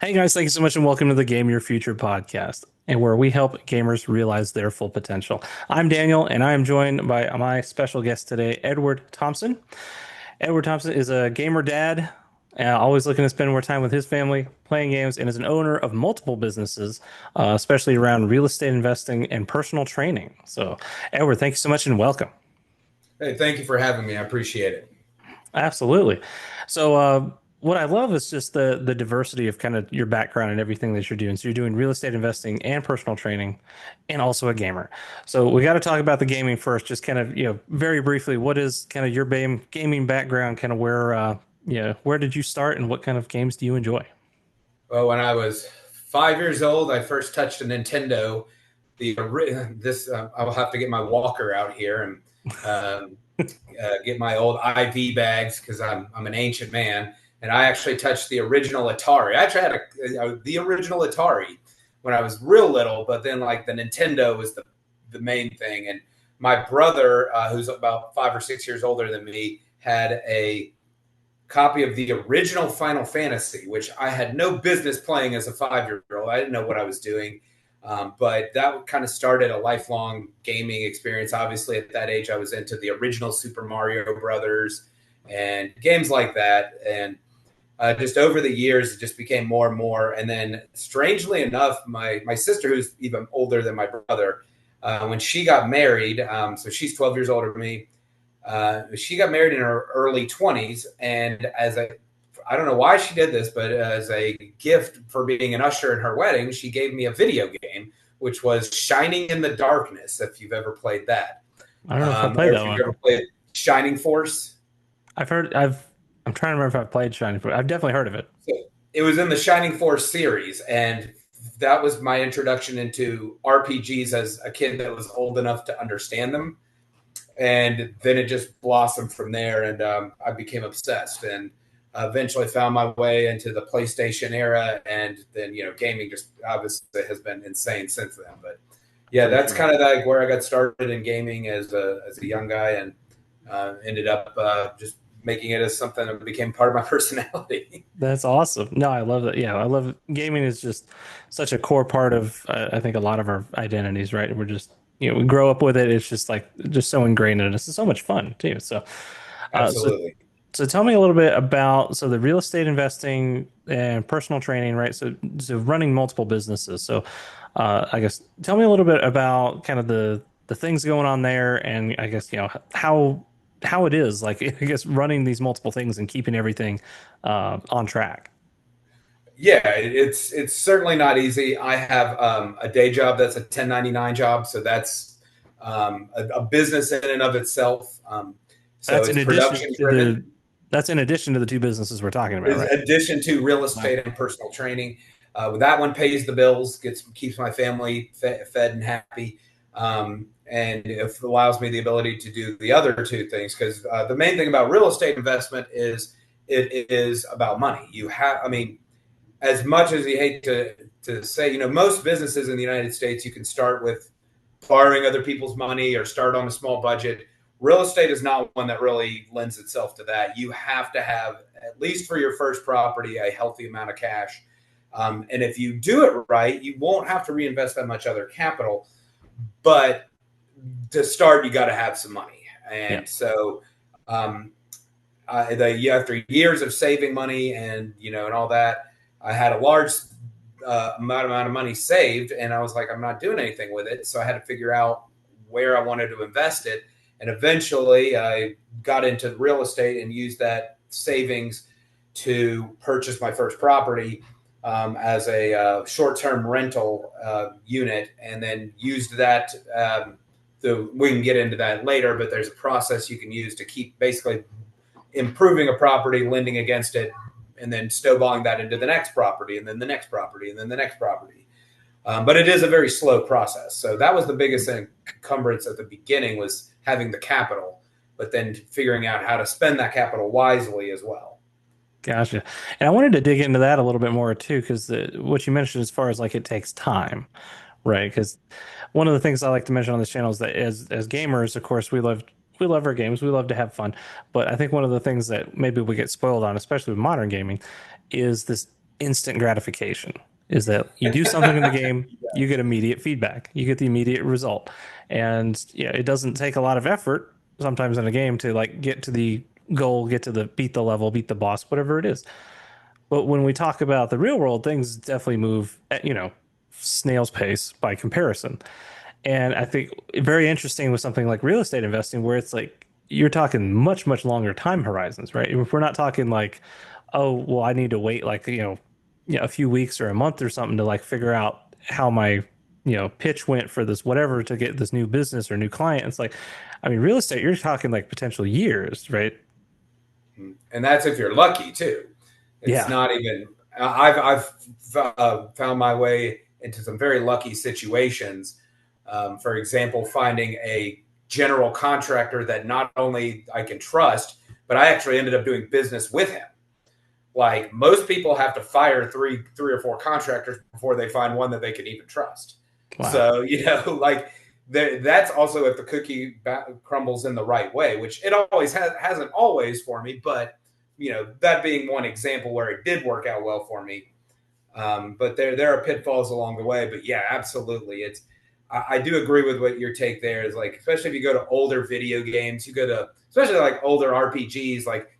Hey guys, thank you so much and welcome to the Game Your Future podcast, and where we help gamers realize their full potential. I'm Daniel, and I am joined by my special guest today, Edward Thompson. Edward Thompson is a gamer dad, always looking to spend more time with his family, playing games, and is an owner of multiple businesses, especially around real estate investing and personal training. So, Edward, thank you so much and welcome. Hey, thank you for having me. I appreciate it. Absolutely. So, what I love is just the diversity of kind of your background and everything that you're doing. So, you're doing real estate investing and personal training, and also a gamer. So, we got to talk about the gaming first. Just kind of very briefly, what is kind of your gaming background? Kind of where did you start, and what kind of games do you enjoy? Well, when I was 5 years old, I first touched a Nintendo. I will have to get my walker out here and get my old IV bags because I'm an ancient man. And I actually touched the original Atari. I actually had the original Atari when I was real little, but then like the Nintendo was the main thing. And my brother, who's about 5 or 6 years older than me, had a copy of the original Final Fantasy, which I had no business playing as a 5 year old. I didn't know what I was doing. But that kind of started a lifelong gaming experience. Obviously, at that age, I was into the original Super Mario Brothers and games like that. And just over the years, it just became more and more. And then, strangely enough, my sister, who's even older than my brother, when she got married, so she's 12 years older than me, she got married in her early 20s. And I don't know why she did this, but as a gift for being an usher in her wedding, she gave me a video game, which was Shining in the Darkness, if you've ever played that. I don't know if I Or played if that you've one. ever played Shining Force. I'm trying to remember if I've played Shining Force. I've definitely heard of it. So it was in the Shining Force series, and that was my introduction into RPGs as a kid that was old enough to understand them. And then it just blossomed from there, and I became obsessed, and eventually found my way into the PlayStation era, and then gaming just obviously has been insane since then. But yeah, For that's sure. kind of like where I got started in gaming as a young guy, and ended up just making it as something that became part of my personality. That's awesome. No, I love that. Yeah, I love gaming is just such a core part of I think a lot of our identities, right? We're just we grow up with it. It's just like just so ingrained in us. It's so much fun too. So, uh, so Absolutely. so tell me a little bit about the real estate investing and personal training, right? So running multiple businesses. So, I guess tell me a little bit about kind of the things going on there, and I guess how it is like I guess running these multiple things and keeping everything on track. Yeah, it's certainly not easy. I have a day job that's a 1099 job, so that's a business in and of itself. So That's in it's addition production to the driven. that's in addition to the two businesses we're talking about, In right? addition to real Wow. estate and personal training. That one pays the bills, keeps my family fed and happy, and it allows me the ability to do the other two things. Because the main thing about real estate investment is it is about money. I mean, as much as you hate to say, most businesses in the United States, you can start with borrowing other people's money or start on a small budget. Real estate is not one that really lends itself to that. You have to have, at least for your first property, a healthy amount of cash. And if you do it right, you won't have to reinvest that much other capital. But to start, you got to have some money. Yeah. And so, um, after years of saving money and all that, I had a large amount of money saved, and I was like, I'm not doing anything with it. So I had to figure out where I wanted to invest it. And eventually I got into real estate and used that savings to purchase my first property as a short-term rental unit, and then used that. We can get into that later, but there's a process you can use to keep basically improving a property, lending against it, and then snowballing that into the next property, and then the next property, and then the next property. But it is a very slow process. So that was the biggest encumbrance at the beginning, was having the capital, but then figuring out how to spend that capital wisely as well. Gotcha. And I wanted to dig into that a little bit more too, because what you mentioned as far as like it takes time, right? Because one of the things I like to mention on this channel is that as gamers, of course, we love our games, we love to have fun, but I think one of the things that maybe we get spoiled on, especially with modern gaming, is this. instant gratification, is that you do something in the game, you get immediate feedback, you get the immediate result. And yeah, it doesn't take a lot of effort sometimes in a game to like get to the goal, get to the beat the level, beat the boss, whatever it is. But when we talk about the real world, things definitely move at, snail's pace by comparison. And I think very interesting with something like real estate investing, where it's like you're talking much, much longer time horizons, right? If we're not talking like, oh, well, I need to wait like, a few weeks or a month or something to like figure out how my, pitch went for this, whatever, to get this new business or new client. It's like, I mean, real estate, you're talking like potential years, right? And that's if you're lucky too. It's Yeah. not even. I've found my way into some very lucky situations. For example, finding a general contractor that not only I can trust, but I actually ended up doing business with him. Like most people have to fire three or four contractors before they find one that they can even trust. Wow. So, like that's also if the cookie crumbles in the right way, which it always hasn't always for me. But, that being one example where it did work out well for me. But there are pitfalls along the way. But yeah, absolutely. I do agree with what your take there is, like, especially if you go to older video games, you go to especially like older RPGs, like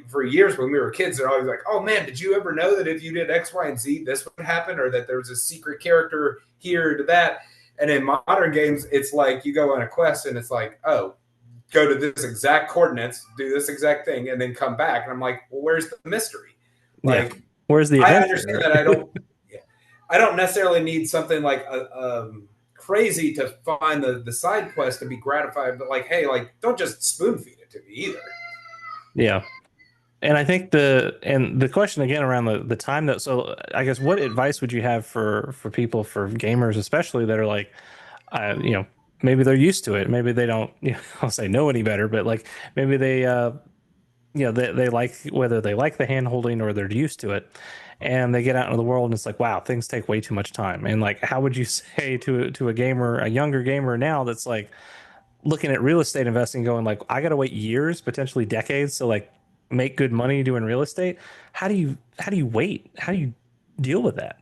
for years when we were kids, they're always like, oh man, did you ever know that if you did X, Y, and Z, this would happen? Or that there was a secret character here to that. And in modern games, it's like you go on a quest and it's like, oh, go to this exact coordinates, do this exact thing, and then come back. And I'm like, well, where's the mystery? Like, yeah. Where's the adventure? I understand that I don't necessarily need something like crazy to find the side quest to be gratified, but like, hey, like, don't just spoon feed it to me either. Yeah. And I think the question again around the time that, so I guess what advice would you have for people, for gamers especially, that are like, maybe they're used to it, maybe they don't, I'll say know any better, but like maybe they, they like, whether they like the hand holding or they're used to it, and they get out into the world and it's like, wow, things take way too much time. And like, how would you say to a gamer, a younger gamer now that's like looking at real estate investing, going like, I got to wait years, potentially decades, to like make good money doing real estate? How do you wait? How do you deal with that?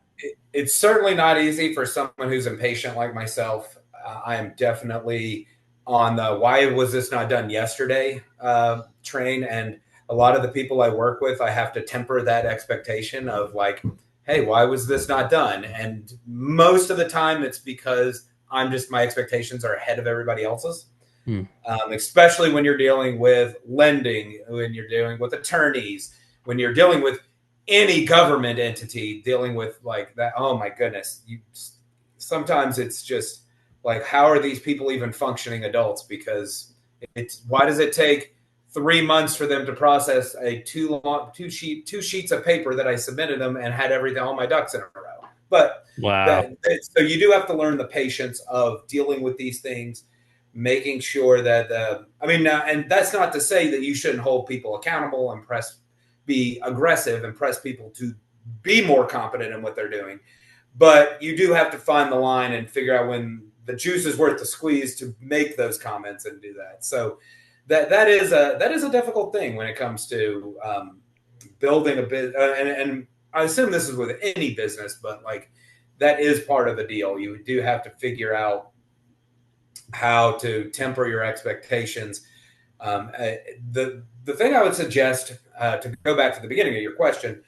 It's certainly not easy for someone who's impatient like myself. I am definitely on the why was this not done yesterday train. And a lot of the people I work with, I have to temper that expectation of like, hey, why was this not done? And most of the time it's because my expectations are ahead of everybody else's. Especially when you're dealing with lending, when you're dealing with attorneys, when you're dealing with any government entity, dealing with like that. Oh my goodness. Sometimes it's just like, how are these people even functioning adults? Because why does it take 3 months for them to process a two sheets of paper that I submitted them and had all my ducks in a row? But wow. So you do have to learn the patience of dealing with these things, making sure that, and that's not to say that you shouldn't hold people accountable and be aggressive and press people to be more competent in what they're doing. But you do have to find the line and figure out when the juice is worth the squeeze to make those comments and do that. So that is a difficult thing when it comes to building a business. And I assume this is with any business, but like that is part of the deal. You do have to figure out how to temper your expectations. The thing I would suggest, to go back to the beginning of your question,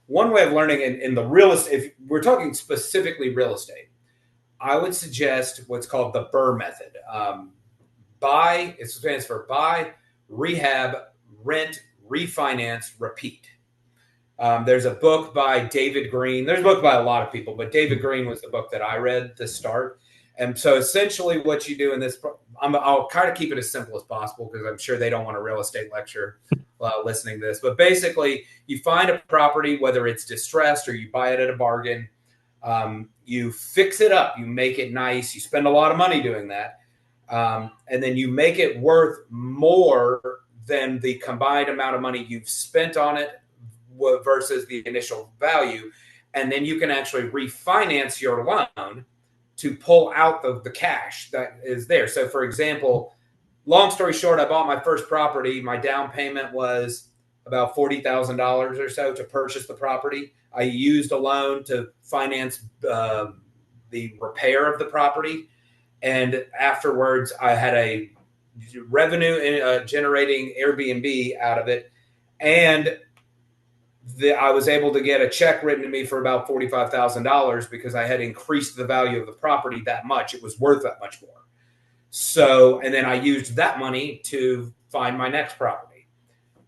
one way of learning in the real estate, if we're talking specifically real estate, I would suggest what's called the BRRR method. It stands for buy, rehab, rent, refinance, repeat. There's a book by David Green. There's a book by a lot of people, but David Green was the book that I read to start. And so essentially what you do in this, I'll kind of keep it as simple as possible because I'm sure they don't want a real estate lecture listening to this. But basically, you find a property, whether it's distressed or you buy it at a bargain, you fix it up, you make it nice, you spend a lot of money doing that, and then you make it worth more than the combined amount of money you've spent on it versus the initial value. And then you can actually refinance your loan to pull out the cash that is there. So for example, long story short, I bought my first property. My down payment was about $40,000 or so to purchase the property. I used a loan to finance the repair of the property. And afterwards, I had a revenue generating Airbnb out of it. And I was able to get a check written to me for about $45,000 because I had increased the value of the property that much. It was worth that much more. So, and then I used that money to find my next property.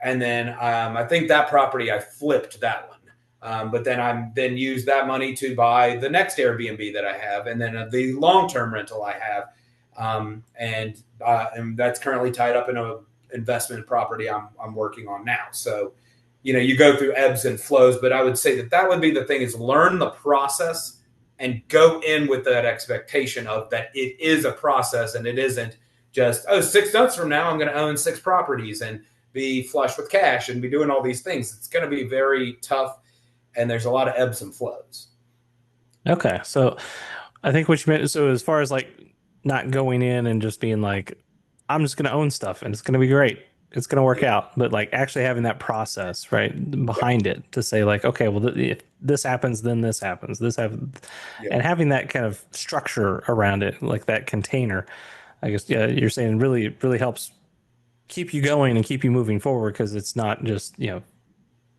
And then I think that property, I flipped that one. But then I then used that money to buy the next Airbnb that I have, and then the long-term rental I have, and that's currently tied up in an investment property I'm working on now. So, you go through ebbs and flows, but I would say that would be the thing: is learn the process and go in with that expectation of that it is a process and it isn't just 6 months from now I'm going to own 6 properties and be flush with cash and be doing all these things. It's going to be very tough. And there's a lot of ebbs and flows. Okay. So I think what you meant, so as far as like not going in and just being like, I'm just going to own stuff and it's going to be great. It's going to work out. But like actually having that process, right, behind it to say like, okay, well, if this happens, then this happens, this happens. And having that kind of structure around it, like that container, I guess, yeah, you're saying really, really helps keep you going and keep you moving forward, because it's not just,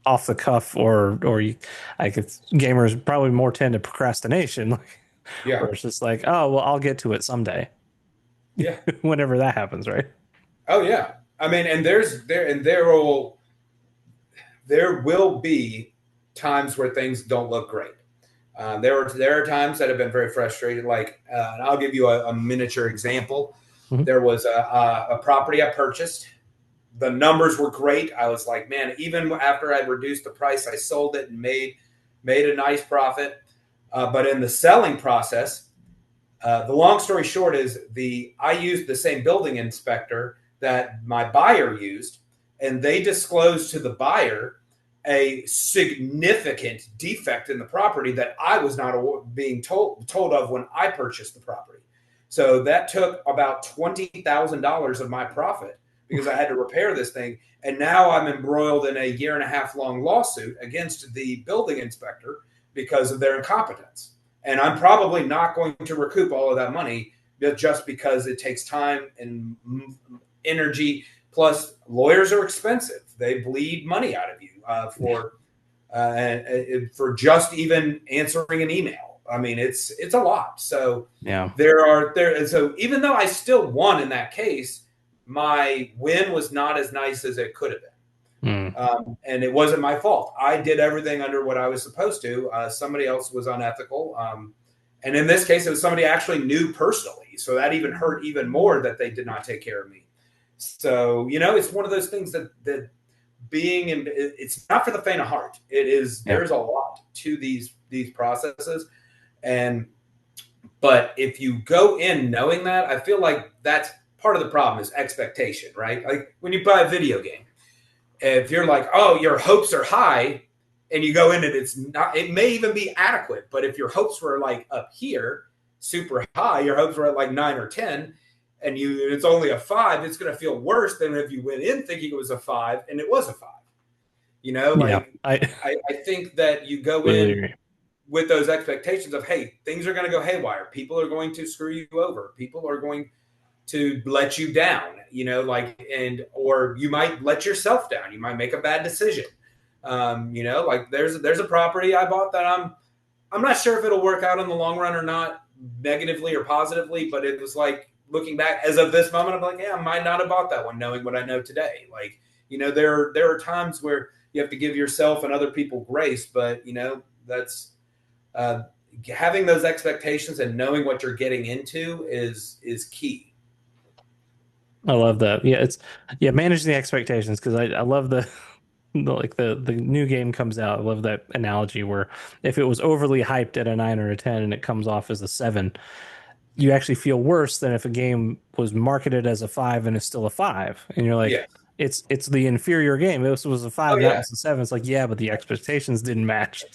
off the cuff or gamers probably more tend to procrastination. Where it's just like, oh, well, I'll get to it someday. Yeah. Whenever that happens, right? Oh yeah. I mean, and there will be times where things don't look great. There are times that have been very frustrated. Like, and I'll give you a miniature example. Mm-hmm. There was a property I purchased. The numbers were great. I was like, man, even after I reduced the price, I sold it and made a nice profit. But in the selling process, the long story short is I used the same building inspector that my buyer used, and they disclosed to the buyer a significant defect in the property that I was not being told of when I purchased the property. So that took about $20,000 of my profit, because I had to repair this thing. And now I'm embroiled in a 1.5 year long lawsuit against the building inspector because of their incompetence. And I'm probably not going to recoup all of that money just because it takes time and energy. Plus, lawyers are expensive. They bleed money out of you for just even answering an email. I mean, it's a lot. So yeah, so even though I still won in that case, my win was not as nice as it could have been. And it wasn't my fault. I did everything under what I was supposed to. Somebody else was unethical. And in this case, it was somebody I actually knew personally. So that even hurt even more that they did not take care of me. So, it's one of those things that being in, it's not for the faint of heart. It is, there's a lot to these processes. But if you go in knowing that, I feel like that's part of the problem is expectation, right? Like when you buy a video game, if you're like, oh, your hopes are high, and you go in and it's not, it may even be adequate. But if your hopes were like up here, super high, your hopes were at like 9 or 10, and it's only a 5, it's going to feel worse than if you went in thinking it was a 5 and it was a 5. I think that you go really in with those expectations of, hey, things are going to go haywire. People are going to screw you over. People are going to let you down, or you might let yourself down. You might make a bad decision. There's a property I bought that I'm not sure if it'll work out in the long run or not, negatively or positively, but it was like, looking back as of this moment, I'm like, yeah, I might not have bought that one knowing what I know today. There are times where you have to give yourself and other people grace, but that's having those expectations and knowing what you're getting into is key. I love that. Yeah, managing the expectations, because I love the new game comes out. I love that analogy where if it was overly hyped at a 9 or a 10 and it comes off as a 7, you actually feel worse than if a game was marketed as a 5 and is still a 5. And you're like, it's the inferior game. This was a 5, that was a 7. It's like, yeah, but the expectations didn't match.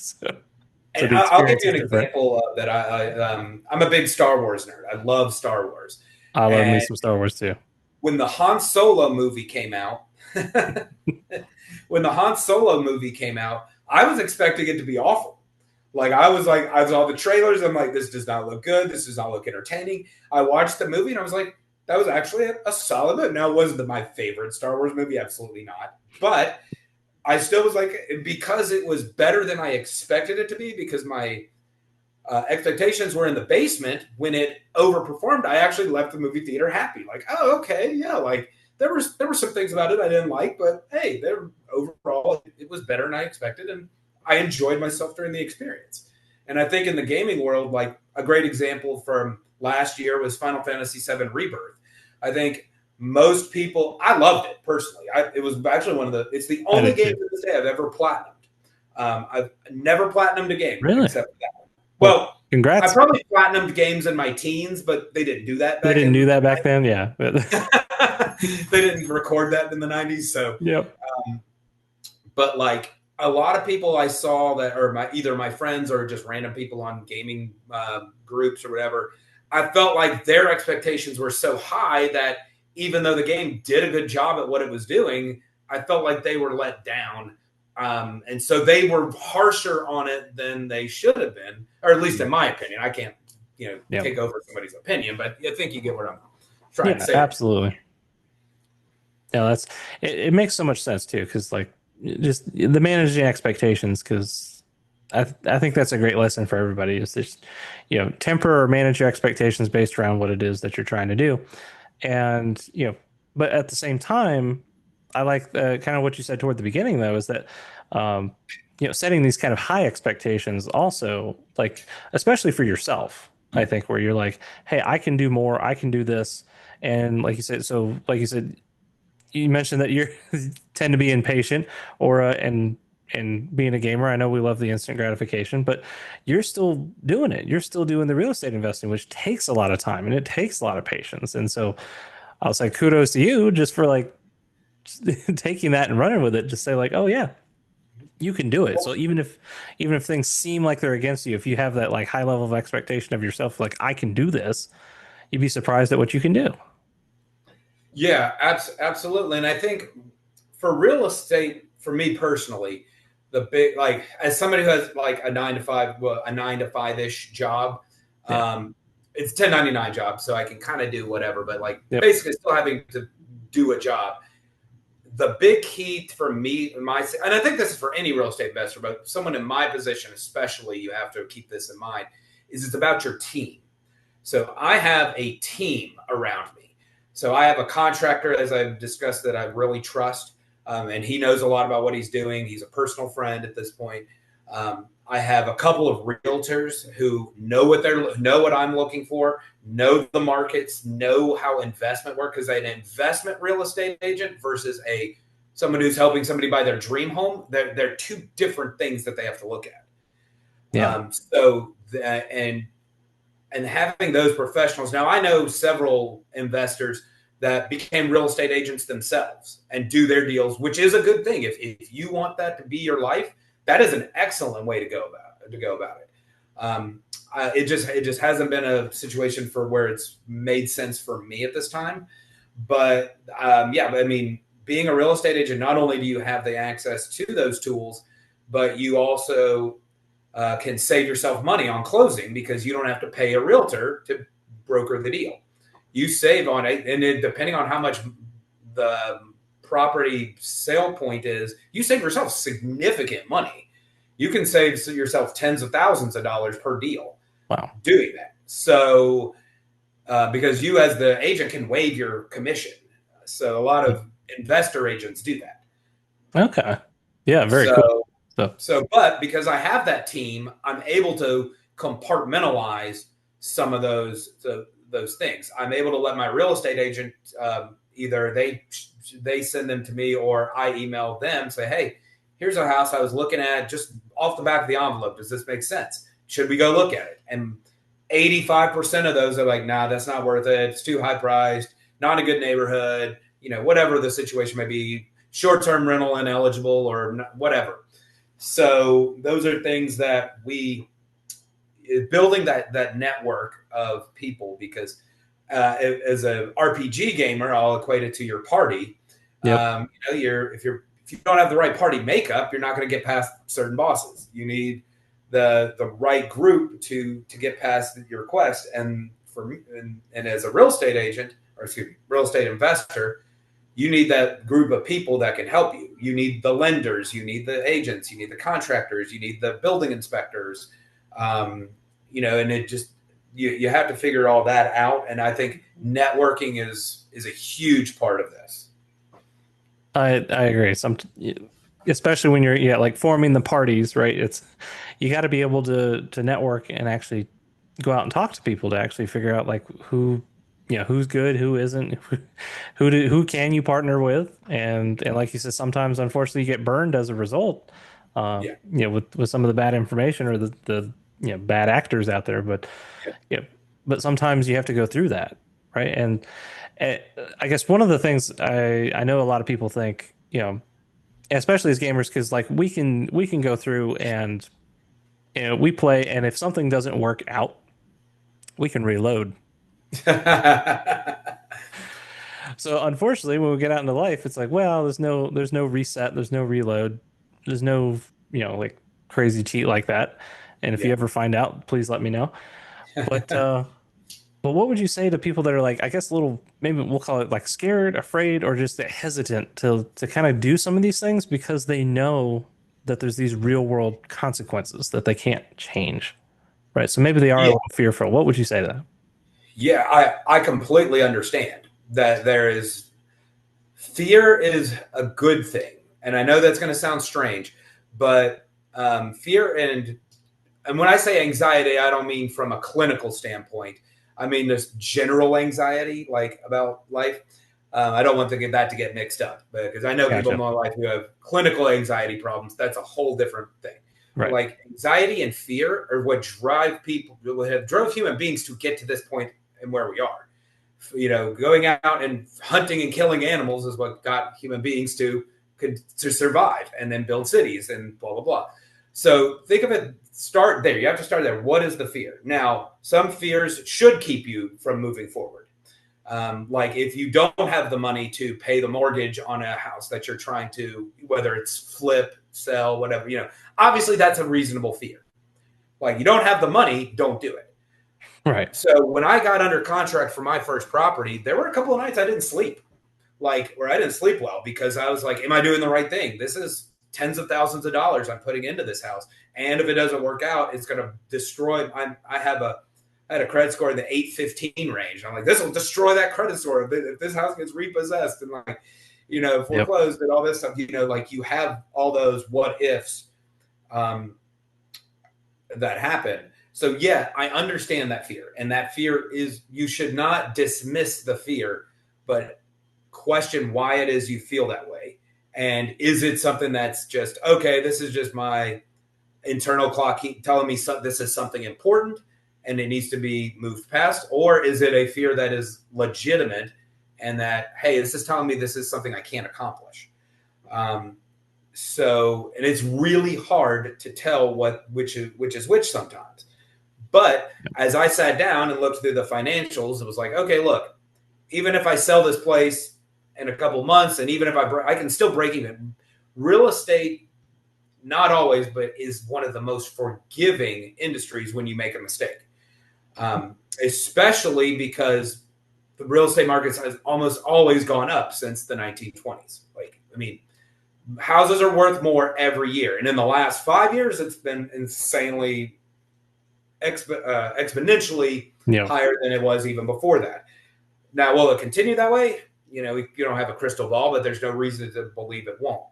And I'll give you an example that I'm a big Star Wars nerd. I love Star Wars. I love me some Star Wars too. When the Han Solo movie came out, when the Han Solo movie came out, I was expecting it to be awful. I saw the trailers. I'm like, this does not look good. This does not look entertaining. I watched the movie and I was like, that was actually a solid movie. Now, it wasn't my favorite Star Wars movie. Absolutely not. But I still was like, because it was better than I expected it to be, because my expectations were in the basement when it overperformed. I actually left the movie theater happy. Like, oh, okay, yeah. Like there were some things about it I didn't like, but hey, overall it was better than I expected, and I enjoyed myself during the experience. And I think in the gaming world, like a great example from last year was Final Fantasy VII Rebirth. I think most people, I loved it personally. It was actually it's the only game to this day I've ever platinumed. I've never platinumed a game except for that one. Well, congrats. I probably platinumed games in my teens, but they didn't do that back then, yeah. They didn't record that in the 90s. So, yep. But like a lot of people I saw that are either my friends or just random people on gaming groups or whatever, I felt like their expectations were so high that even though the game did a good job at what it was doing, I felt like they were let down. And so they were harsher on it than they should have been, or at least in my opinion. I can't, take over somebody's opinion, but I think you get what I'm trying to say. Absolutely. Yeah, it makes so much sense too, because like just the managing expectations, because I think that's a great lesson for everybody, is just temper or manage your expectations based around what it is that you're trying to do. And but at the same time, I like kind of what you said toward the beginning, though, is that setting these kind of high expectations also, like especially for yourself, I think, where you're like, hey, I can do more, I can do this. And like you said, you mentioned that you tend to be impatient, or and being a gamer, I know we love the instant gratification, but you're still doing it. You're still doing the real estate investing, which takes a lot of time and it takes a lot of patience. And so I'll say kudos to you just for like taking that and running with it. Just say like, oh yeah, you can do it. So even if things seem like they're against you, if you have that like high level of expectation of yourself, like I can do this, you'd be surprised at what you can do. Yeah, absolutely. And I think for real estate, for me personally, the big, like as somebody who has like a 9 to 5-ish job, it's a 1099 job, so I can kind of do whatever, but like basically still having to do a job. The big key for me, and I think this is for any real estate investor, but someone in my position especially, you have to keep this in mind, is it's about your team. So I have a team around me. So I have a contractor, as I've discussed, that I really trust, and he knows a lot about what he's doing. He's a personal friend at this point. I have a couple of realtors who know what I'm looking for, know the markets, know how investment works. Because an investment real estate agent versus someone who's helping somebody buy their dream home, they're two different things that they have to look at. Yeah. And having those professionals. Now, I know several investors that became real estate agents themselves and do their deals, which is a good thing. If you want that to be your life, that is an excellent way to go about it. It just hasn't been a situation for where it's made sense for me at this time. But I mean, being a real estate agent, not only do you have the access to those tools, but you also can save yourself money on closing, because you don't have to pay a realtor to broker the deal. You save on it, and depending on how much the property sale point is, you save yourself significant money. You can save yourself tens of thousands of dollars per deal. Wow. Doing that. So because you as the agent can waive your commission. So a lot of investor agents do that. Okay. Yeah, very cool. But because I have that team, I'm able to compartmentalize some of those things. I'm able to let my real estate agent, either they send them to me or I email them, say, hey, here's a house I was looking at, just off the back of the envelope. Does this make sense? Should we go look at it? And 85% of those are like, nah, that's not worth it. It's too high priced, not a good neighborhood, whatever the situation may be, short-term rental ineligible or whatever. So those are things that building that network of people, because as a RPG gamer, I'll equate it to your party. Yep. If if you don't have the right party makeup, you're not going to get past certain bosses. You need the right group to get past your request. And for me, and as a real estate agent, or excuse me, real estate investor, you need that group of people that can help you. You need the lenders, you need the agents, you need the contractors, you need the building inspectors. You know, and it just you have to figure all that out. And I think networking is a huge part of this. I agree. Especially when you're like forming the parties, right? You got to be able to network and actually go out and talk to people to actually figure out like who's good, who isn't, who can you partner with, and like you said, sometimes unfortunately you get burned as a result. Yeah. With some of the bad information or the bad actors out there, but but sometimes you have to go through that, right? And I guess one of the things I know a lot of people think, especially as gamers, because like we can go through and we play, and if something doesn't work out, we can reload. So unfortunately, when we get out into life, it's like, well, there's no reset, there's no reload, there's no like crazy cheat like that. And if you ever find out, please let me know. But but what would you say to people that are like, I guess a little, maybe we'll call it like scared, afraid, or just hesitant to kind of do some of these things because they know that there's these real world consequences that they can't change, right? So maybe they are a Yeah. little fearful. What would you say to them? Yeah, I completely understand that there is fear is a good thing. And I know that's going to sound strange, but fear and when I say anxiety, I don't mean from a clinical standpoint. I mean just general anxiety, like about life. I don't want that to get mixed up because I know people in my life who have clinical anxiety problems. That's a whole different thing. Right. Like anxiety and fear are what drive people, what have drove human beings to get to this point and where we are. Going out and hunting and killing animals is what got human beings to survive and then build cities and blah, blah, blah. So think of it, start there. You have to start there. What is the fear? Now, some fears should keep you from moving forward. Like if you don't have the money to pay the mortgage on a house that you're trying to, whether it's flip, sell, whatever, obviously that's a reasonable fear. Like you don't have the money, don't do it. Right. So when I got under contract for my first property, there were a couple of nights I didn't sleep, where I didn't sleep well because I was like, am I doing the right thing? This is tens of thousands of dollars I'm putting into this house. And if it doesn't work out, it's going to destroy. I had a credit score in the 815 range. I'm like, this will destroy that credit score. If this house gets repossessed and foreclosed and all this stuff, like you have all those what ifs that happen. So yeah, I understand that fear. And that fear is, you should not dismiss the fear, but question why it is you feel that way. And is it something that's just, okay, this is just my internal clock telling me this is something important and it needs to be moved past? Or is it a fear that is legitimate and that, hey, this is telling me this is something I can't accomplish? So, and it's really hard to tell which is which sometimes. But as I sat down and looked through the financials, it was like, okay, look, even if I sell this place in a couple months, and even if I can still break even. Real estate, not always, but is one of the most forgiving industries when you make a mistake, especially because the real estate market has almost always gone up since the 1920s. Houses are worth more every year, and in the last 5 years, it's been insanely exponentially higher than it was even before that. Now, will it continue that way? You don't have a crystal ball, but there's no reason to believe it won't.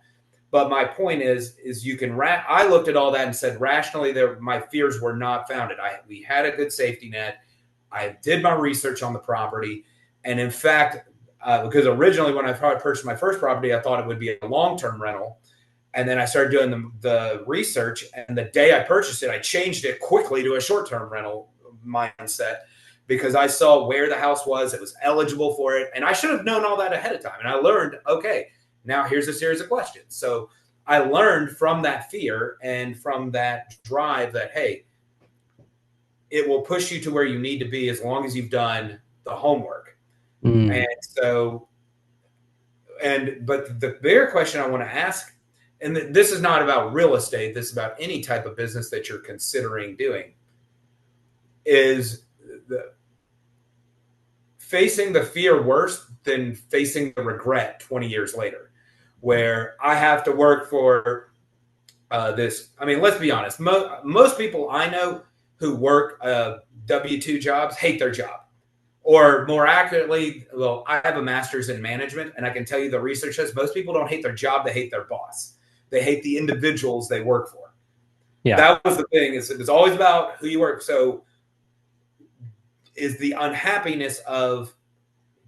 But my point is you can. I looked at all that and said, rationally, my fears were not founded. We had a good safety net. I did my research on the property, and in fact, because originally when I purchased my first property, I thought it would be a long-term rental. And then I started doing the research, and the day I purchased it, I changed it quickly to a short-term rental mindset because I saw where the house was. It was eligible for it. And I should have known all that ahead of time. And I learned, okay, now here's a series of questions. So I learned from that fear and from that drive that, hey, it will push you to where you need to be as long as you've done the homework. And so, But the bigger question I want to ask, and this is not about real estate, this is about any type of business that you're considering doing, is facing the fear worse than facing the regret 20 years later, where I have to work for this. I mean, let's be honest. Most people I know who work W-2 jobs hate their job. Or more accurately, well, I have a master's in management, and I can tell you the research says most people don't hate their job, they hate their boss. They hate the individuals they work for. Yeah. That was the thing. It's always about who you work. So is the unhappiness of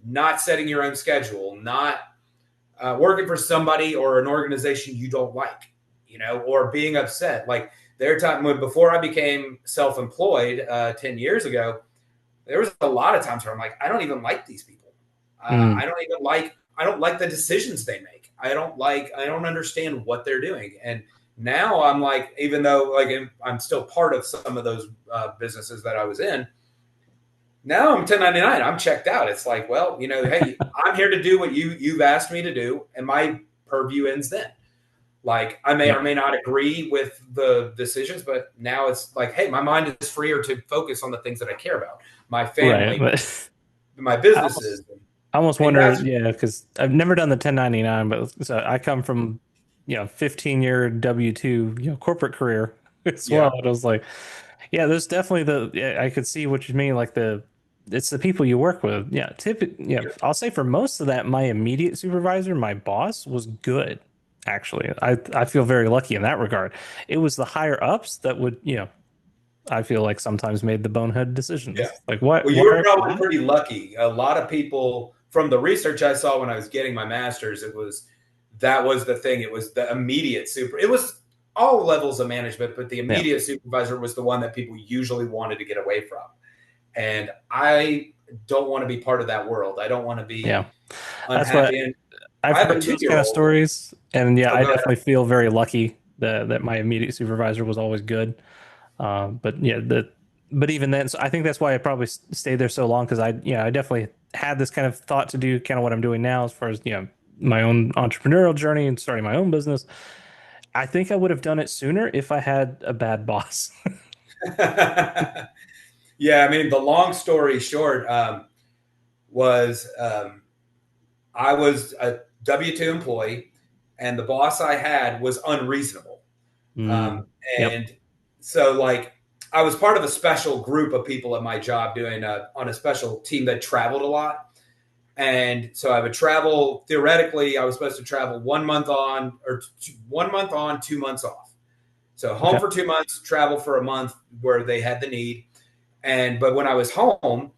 not setting your own schedule, not working for somebody or an organization you don't like, or being upset. Like there time before I became self-employed 10 years ago, there was a lot of times where I'm like, I don't even like these people. I don't like the decisions they make. I don't understand what they're doing. And now I'm like, even though like I'm still part of some of those businesses that I was in, now I'm 1099. I'm checked out. It's like, well, hey, I'm here to do what you've asked me to do, and my purview ends then. Like I may or may not agree with the decisions, but now it's like, hey, my mind is freer to focus on the things that I care about. My family, my businesses. I almost wonder, because I've never done the 1099, but so I come from, 15-year W-2, corporate career as well. And I was like, there's definitely I could see what you mean. Like it's the people you work with. Yeah. I'll say for most of that, my immediate supervisor, my boss was good. Actually, I feel very lucky in that regard. It was the higher ups that would, I feel like sometimes made the bonehead decisions. Yeah. Like what? Well, you were probably pretty lucky. A lot of people from the research I saw when I was getting my master's, that was the thing. It was the immediate it was all levels of management, but the immediate supervisor was the one that people usually wanted to get away from. And I don't want to be part of that world. I don't want to be unhappy. I've heard those kind of stories, and I definitely feel very lucky that my immediate supervisor was always good. But even then, so I think that's why I probably stayed there so long, because I definitely had this kind of thought to do kind of what I'm doing now as far as my own entrepreneurial journey and starting my own business. I think I would have done it sooner if I had a bad boss. Yeah, I mean, the long story short was I was a W-2 employee, and the boss I had was unreasonable. So like I was part of a special group of people at my job doing on a special team that traveled a lot. And so I would travel, theoretically, I was supposed to travel 1 month on, or 1 month on, 2 months off. So home for 2 months, travel for a month where they had the need. But when I was home,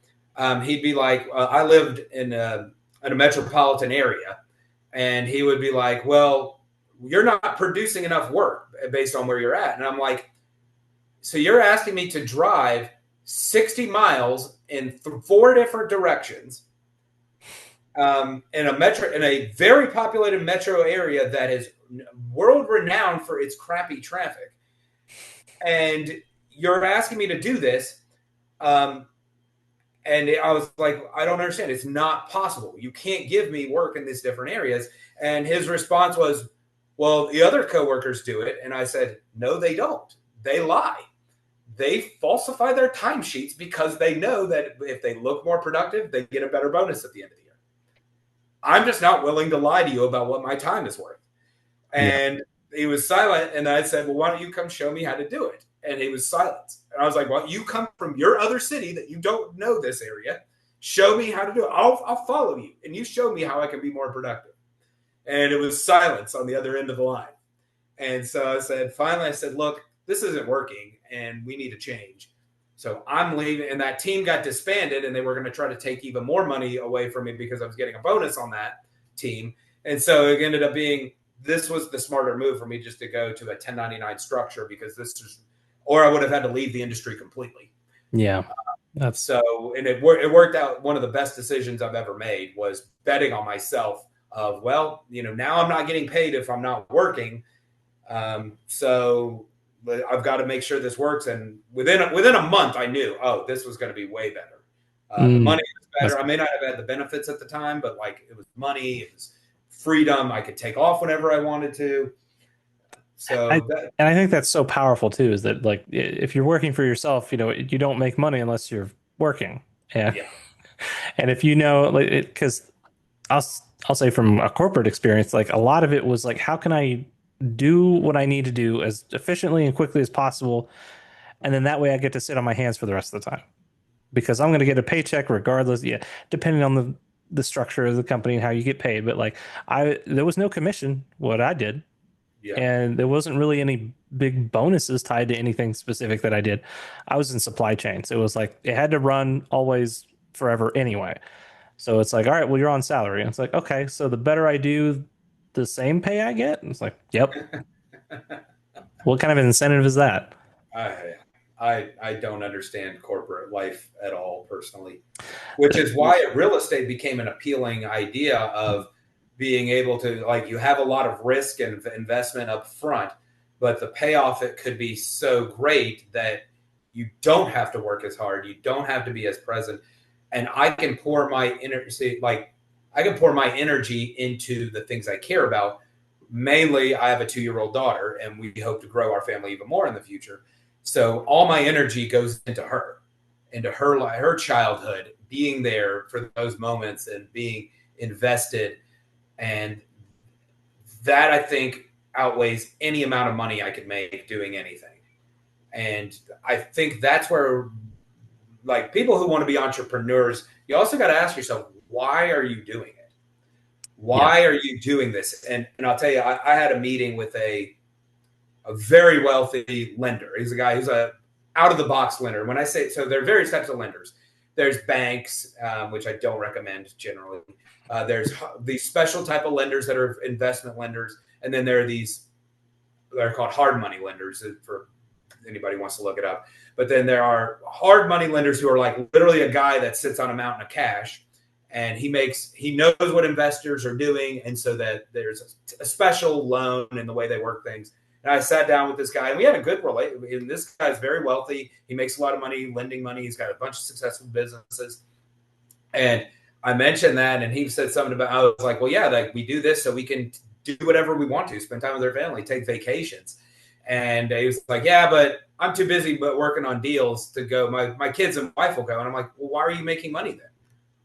he'd be like, I lived in a metropolitan area, and he would be like, well, you're not producing enough work based on where you're at. And I'm like, so you're asking me to drive 60 miles in 4 different directions in a very populated metro area that is world renowned for its crappy traffic. And you're asking me to do this. And I was like, I don't understand. It's not possible. You can't give me work in these different areas. And his response was, well, the other coworkers do it. And I said, no, they don't. They lie. They falsify their timesheets because they know that if they look more productive, they get a better bonus at the end of the year. I'm just not willing to lie to you about what my time is worth. And he was silent. And I said, well, why don't you come show me how to do it? And he was silent. And I was like, well, you come from your other city that you don't know this area. Show me how to do it. I'll follow you. And you show me how I can be more productive. And it was silence on the other end of the line. And so I said, finally, I said, look, this isn't working and we need to change. So I'm leaving, and that team got disbanded, and they were going to try to take even more money away from me because I was getting a bonus on that team. And so it ended up being, this was the smarter move for me just to go to a 1099 structure, because or I would have had to leave the industry completely. Yeah. And it worked out. One of the best decisions I've ever made was betting on myself of, well, now I'm not getting paid if I'm not working. So I've got to make sure this works. And within a month, I knew, this was going to be way better. The money was better. I may not have had the benefits at the time, but like it was money, it was freedom. I could take off whenever I wanted to. I So that, and I think that's so powerful too, is that like if you're working for yourself, you don't make money unless you're working. And yeah, and if you know, like, because I'll I'll say from a corporate experience, like a lot of it was like, how can I do what I need to do as efficiently and quickly as possible, and then that way I get to sit on my hands for the rest of the time because I'm going to get a paycheck regardless. Yeah, depending on the structure of the company and how you get paid. But like there was no commission what I did, yeah. and there wasn't really any big bonuses tied to anything specific that I did. I was in supply chain, so it was like it had to run always forever anyway. So it's like, all right, well, you're on salary. And it's like, okay, so the better I do, the same pay I get? And it's like, yep. What kind of incentive is that? I, I don't understand corporate life at all personally, which is why real estate became an appealing idea of being able to, like, you have a lot of risk and investment up front, but the payoff, it could be so great that you don't have to work as hard. You don't have to be as present. And I can pour my energy, like I can pour my energy into the things I care about. Mainly, I have a 2-year-old daughter, and we hope to grow our family even more in the future. So all my energy goes into her childhood, being there for those moments and being invested. And that, I think, outweighs any amount of money I could make doing anything. And I think that's where, like, people who want to be entrepreneurs, you also got to ask yourself, why are you doing it? Yeah. Why are you doing this? And I'll tell you, I had a meeting with a very wealthy lender. He's a guy who's a out of the box lender. When I say, so there are various types of lenders. There's banks, which I don't recommend generally. There's these special type of lenders that are investment lenders. And then there are these, they're called hard money lenders, for anybody who wants to look it up. But then there are hard money lenders who are like literally a guy that sits on a mountain of cash, and he knows what investors are doing. And so that there's a special loan in the way they work things. And I sat down with this guy, and we had a good relationship. And this guy's very wealthy. He makes a lot of money lending money. He's got a bunch of successful businesses. And I mentioned that, and he said something about, I was like, well, yeah, like we do this so we can do whatever we want to, spend time with our family, take vacations. And he was like, yeah, but I'm too busy but working on deals to go. My kids and wife will go. And I'm like, well, why are you making money then?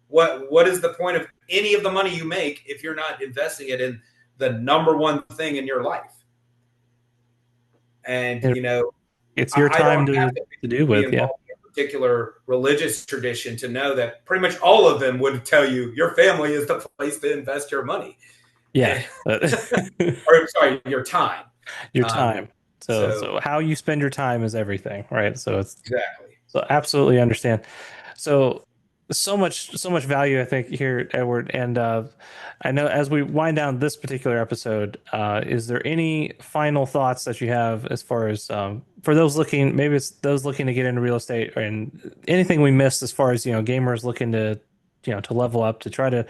What is the point of any of the money you make if you're not investing it in the number one thing in your life? And, It's your I time don't have to do be with. Yeah. involved in a particular religious tradition to know that pretty much all of them would tell you your family is the place to invest your money. Yeah. Or sorry, your time. Your time. So how you spend your time is everything, right? Exactly. So absolutely understand. So so much value, I think, here, Edward. And I know as we wind down this particular episode, is there any final thoughts that you have as far as for those looking, maybe it's those looking to get into real estate, and anything we missed as far as gamers looking to to level up, to try to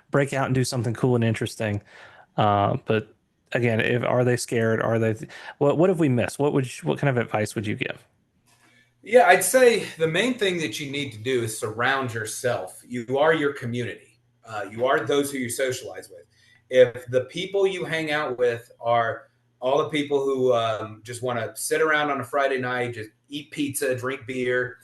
break out and do something cool and interesting. But again, if are they scared? Are they what have we missed? What kind of advice would you give? Yeah, I'd say the main thing that you need to do is surround yourself. You are your community. You are those who you socialize with. If the people you hang out with are all the people who just want to sit around on a Friday night, just eat pizza, drink beer,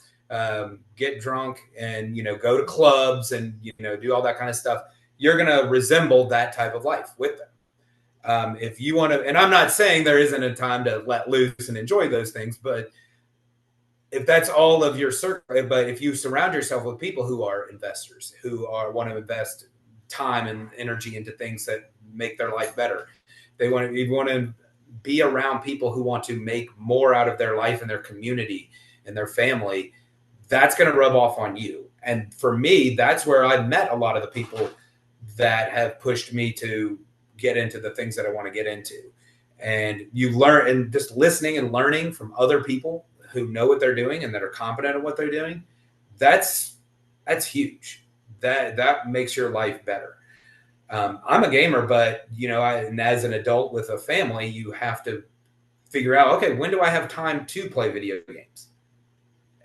get drunk, and go to clubs and do all that kind of stuff, you're going to resemble that type of life with them. If you want to, and I'm not saying there isn't a time to let loose and enjoy those things, but if that's all of your circle, but if you surround yourself with people who are investors, who want to invest time and energy into things that make their life better, you want to be around people who want to make more out of their life and their community and their family. That's going to rub off on you. And for me, that's where I met a lot of the people that have pushed me to get into the things that I want to get into. And you learn, and just listening and learning from other people who know what they're doing and that are competent at what they're doing, that's huge. That makes your life better. I'm a gamer, but and as an adult with a family, you have to figure out, okay, when do I have time to play video games?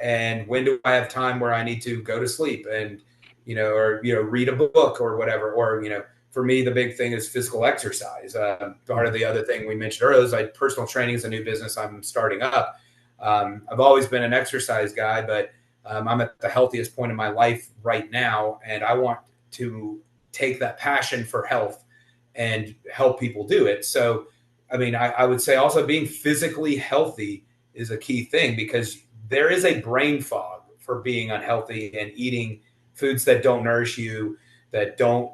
And when do I have time where I need to go to sleep and, or read a book or whatever, or, for me, the big thing is physical exercise. Part of the other thing we mentioned earlier is like personal training is a new business I'm starting up. I've always been an exercise guy, but I'm at the healthiest point in my life right now, and I want to take that passion for health and help people do it. So, I mean, I would say also being physically healthy is a key thing, because there is a brain fog for being unhealthy and eating foods that don't nourish you, that don't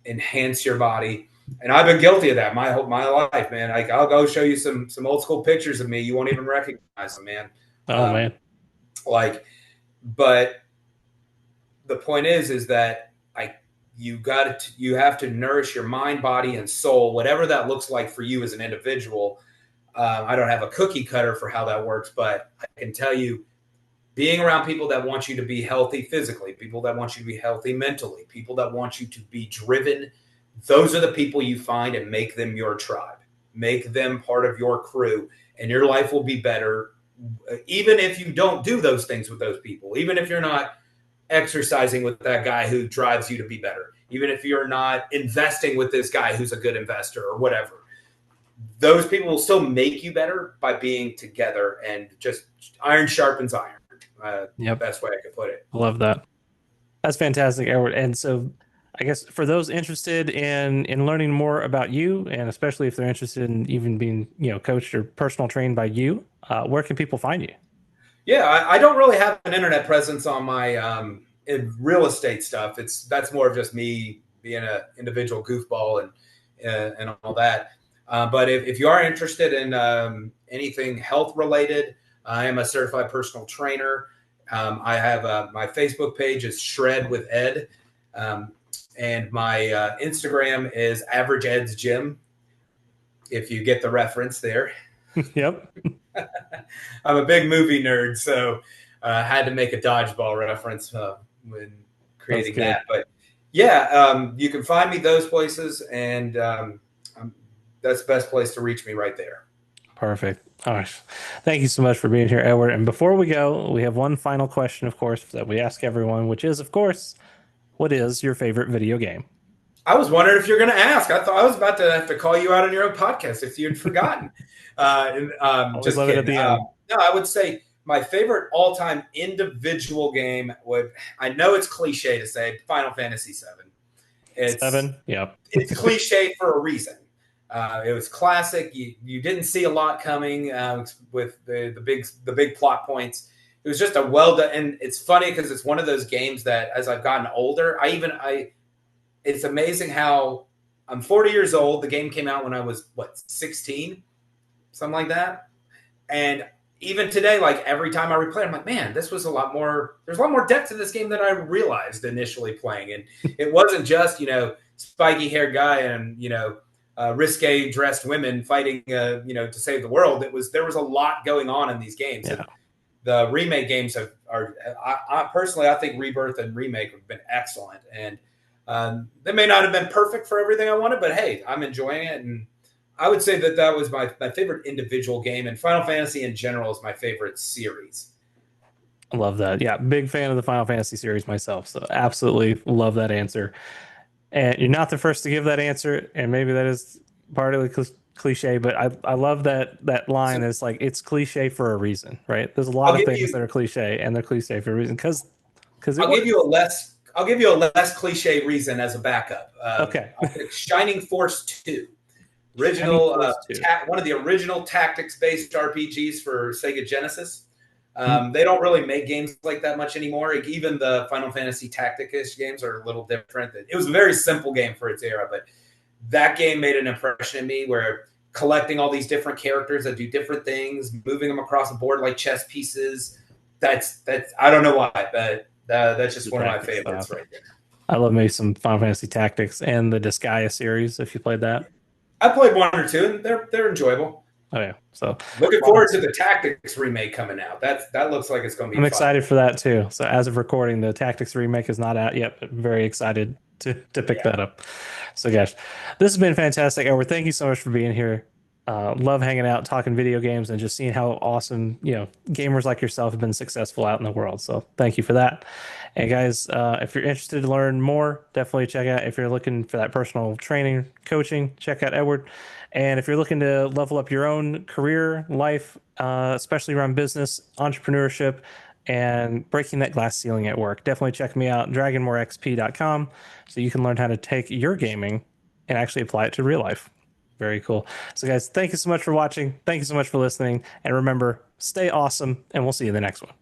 enhance your body. And I've been guilty of that my life, man. Like, I'll go show you some old school pictures of me. You won't even recognize them, man. Oh man. But the point is that you have to nourish your mind, body, and soul, whatever that looks like for you as an individual. I don't have a cookie cutter for how that works, but I can tell you, being around people that want you to be healthy physically, people that want you to be healthy mentally, people that want you to be driven, those are the people you find and make them your tribe. Make them part of your crew, and your life will be better, even if you don't do those things with those people, even if you're not exercising with that guy who drives you to be better, even if you're not investing with this guy who's a good investor or whatever. Those people will still make you better by being together, and just iron sharpens iron. Best way I could put it. I love that. That's fantastic, Edward. And so I guess for those interested in learning more about you, and especially if they're interested in even being, coached or personal trained by you, where can people find you? Yeah, I don't really have an internet presence on my real estate stuff. That's more of just me being an individual goofball and all that. But if you are interested in anything health related, I am a certified personal trainer. I have my Facebook page is Shred with Ed. And my Instagram is Average Ed's Gym, if you get the reference there. Yep. I'm a big movie nerd, so I had to make a dodgeball reference when creating that. But yeah, you can find me those places, and that's the best place to reach me right there. Perfect. All right. Thank you so much for being here, Edward. And before we go, we have one final question, of course, that we ask everyone, which is, of course, what is your favorite video game? I was wondering if you're going to ask. I thought I was about to have to call you out on your own podcast if you'd forgotten. Just kidding. At the end. No, I would say my favorite all-time individual game I know it's cliche to say, Final Fantasy VII. It's 7? Yeah. It's cliche for a reason. It was classic. You didn't see a lot coming with the big plot points. It was just a well-done, and it's funny because it's one of those games that as I've gotten older, it's amazing how I'm 40 years old. The game came out when I was 16, something like that. And even today, like every time I replay it, I'm like, man, there's a lot more depth to this game than I realized initially playing. And it wasn't just, spiky haired guy and, risque dressed women fighting, to save the world. There was a lot going on in these games. Yeah. The remake games I personally, I think Rebirth and Remake have been excellent. And they may not have been perfect for everything I wanted, but hey, I'm enjoying it. And I would say that was my favorite individual game, and Final Fantasy in general is my favorite series. I love that. Yeah, big fan of the Final Fantasy series myself, so absolutely love that answer. And you're not the first to give that answer, and maybe that is partly cliche, but I love that line. Is like, it's cliche for a reason, right? There's a lot of things that are cliche, and they're cliche for a reason because I'll give you a less cliche reason as a backup. Okay. I'll pick Shining Force 2. One of the original tactics-based RPGs for Sega Genesis. They don't really make games like that much anymore. Even the Final Fantasy Tactic-ish games are a little different. It was a very simple game for its era, but that game made an impression on me, where collecting all these different characters that do different things, moving them across the board like chess pieces. That's I don't know why, but that's just one of my favorites right there. I love me some Final Fantasy Tactics and the Disgaea series, if you played that. I played one or two, and they're enjoyable. Oh yeah, so looking forward to the Tactics remake coming out. That looks like it's going to be. I'm excited for that too. So as of recording, the Tactics remake is not out yet, but I'm very excited to pick that up. So gosh, this has been fantastic, Edward. Thank you so much for being here. Love hanging out, talking video games, and just seeing how awesome, gamers like yourself have been successful out in the world. So thank you for that. And guys, if you're interested to learn more, definitely check out, if you're looking for that personal training, coaching, check out Edward. And if you're looking to level up your own career, life, especially around business, entrepreneurship, and breaking that glass ceiling at work, definitely check me out, dragonmorexp.com, so you can learn how to take your gaming and actually apply it to real life. Very cool. So, guys, thank you so much for watching. Thank you so much for listening. And remember, stay awesome, and we'll see you in the next one.